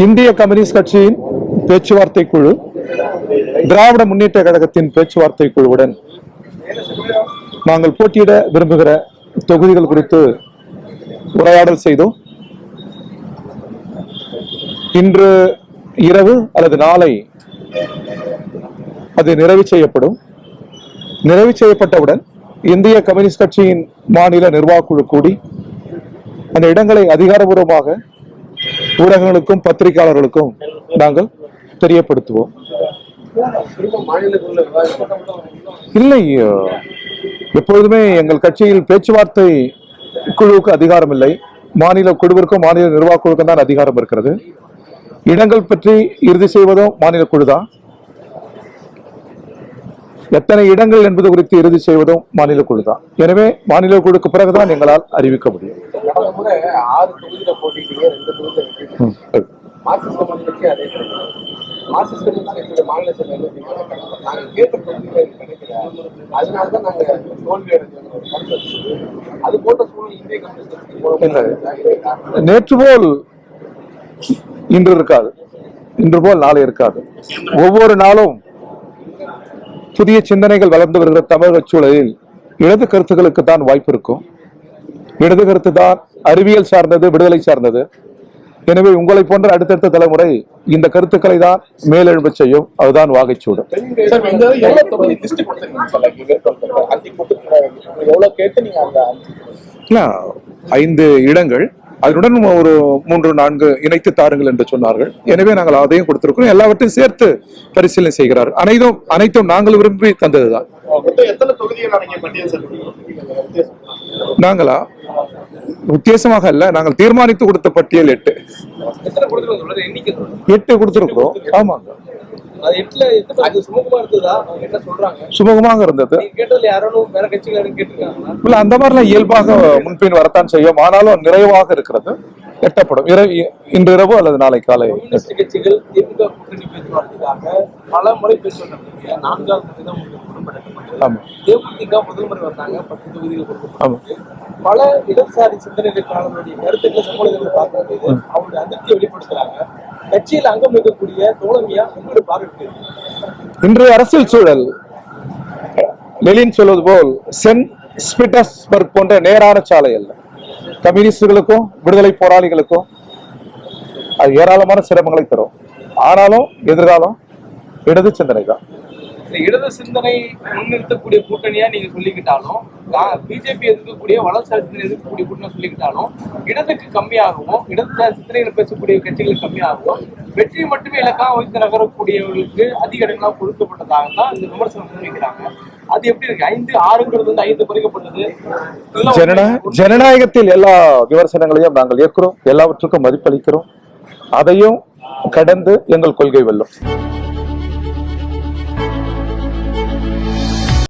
இந்திய கம்யூனிஸ்ட் கட்சியின் பேச்சுவார்த்தை குழு திராவிட முன்னேற்ற கழகத்தின் பேச்சுவார்த்தை குழுவுடன் நாங்கள் போட்டியிட விரும்புகிற தொகுதிகள் குறித்து உரையாடல் செய்தோம். இன்று இரவு அல்லது நாளை அது நிறைவு செய்யப்படும். நிறைவு செய்யப்பட்டவுடன் இந்திய கம்யூனிஸ்ட் கட்சியின் மாநில நிர்வாக குழு கூடி அந்த இடங்களை அதிகாரபூர்வமாக ஊடகங்களுக்கும் பத்திரிகையாளர்களுக்கும் நாங்கள் தெரியப்படுத்துவோம். இல்லை, எப்பொழுதுமே எங்கள் கட்சியில் பேச்சுவார்த்தை குழுவுக்கு அதிகாரம் இல்லை. மாநில குழுவிற்கும் மாநில நிர்வாக குழுக்கும் தான் அதிகாரம் இருக்கிறது. இடங்கள் பற்றி இறுதி செய்வதும் மாநில குழுதான். எத்தனை இடங்கள் என்பது குறித்து இறுதி செய்வதும் மாநில குழு தான். எனவே மாநில குழுக்கு பிறகுதான் எங்களால் அறிவிக்க முடியும். நேற்று போல் இன்று இருக்காது, இன்று போல் நாளை இருக்காது. ஒவ்வொரு நாளும் புதிய சிந்தனைகள் வளர்ந்து வருகிற தமிழக சூழலில் இடது கருத்துக்களுக்கு தான் வாய்ப்பு இருக்கும். இடது கருத்து தான் அறிவியல் சார்ந்தது, விடுதலை சார்ந்தது. எனவே உங்களை போன்ற அடுத்தடுத்த தலைமுறை இந்த கருத்துக்களை தான் மேலெழும்ப செய்யும். அதுதான் வாகைச்சூடும். 5 இடங்கள், அதனுடன் ஒரு 3-4 இணைத்து தாருங்கள் என்று சொன்னார்கள். எனவே நாங்கள் அதையும் கொடுத்திருக்கிறோம். எல்லாவற்றையும் சேர்த்து பரிசீலனை செய்கிறார்கள். அனைத்தும் நாங்கள் விரும்பி தந்ததுதான். நாங்களா உத்தேசமாக அல்ல, நாங்கள் தீர்மானித்து கொடுத்த பட்டியல் 8 கொடுத்திருக்கிறோம். ஆமாங்க, சுமூகமாக இருந்தது. அந்த மாதிரிலாம் இயல்பாக முன்பின் வரத்தான் செய்யும். ஆனாலும் நிறைவாக இருக்கிறது. எட்டப்படும் இன்று இரவு அல்லது நாளை காலை. கட்சிகள் திமுக கூட்டணி பேச்சுவார்த்தைக்காக பல முறை பேசுவதற்கு 4வது தேமுதிக முதல் முறை வந்தாங்க. 10 தொகுதிகள் கொடுக்கப்பட்டு பல இடதுசாரி சிந்தனைகளுக்கான கருத்துக்களை சமூகத்தில் பார்க்கும்போது அவங்களுடைய அதிருப்தியை வெளிப்படுத்துறாங்க. கட்சியில் அங்கம் வைக்கக்கூடிய தோழமையா உங்களுடைய பார்வை? இன்று அரசியல் சூழல் லெனின் சொல்வது போல் சென்ட் பீட்டர்ஸ்பர்க் போன்ற நேரான சாலை அல்ல. கம்யூனிஸ்டுகளுக்கும் விடுதலை போராளிகளுக்கும் அது ஏராளமான சிரமங்களை தரும். ஆனாலும் எதிர்காலம் இடது சிந்தனை தான். இடது சிந்தனை முன்னிறுத்தக்கூடிய கூட்டணியா நீங்க சொல்லிக்கிட்டாலும், பிஜேபி எதிர்க்கக்கூடிய வலதுசாரி சிந்தனை எதிர்க்கக்கூடிய கூட்டணி சொல்லிக்கிட்டாலும், இடதுக்கு கம்மியாகவும் இடதுசாரி சிந்தனைகளை பேசக்கூடிய கட்சிகளுக்கு கம்மியாகவும் வெற்றி மட்டுமே இலக்காக வைத்து நகரக்கூடியவர்களுக்கு அதிக இடங்களாக கொடுக்கப்பட்டதாக தான் இந்த விமர்சனம் முன்வைக்கிறாங்க. அது எப்படி இருக்கு? 5-6 5 குறைக்கப்பட்டது. ஜனநாயகத்தில் எல்லா விமர்சனங்களையும் நாங்கள் ஏற்கிறோம், எல்லாவற்றுக்கும் மதிப்பளிக்கிறோம். அதையும் கடந்து எங்கள் கொள்கை வெல்லும்.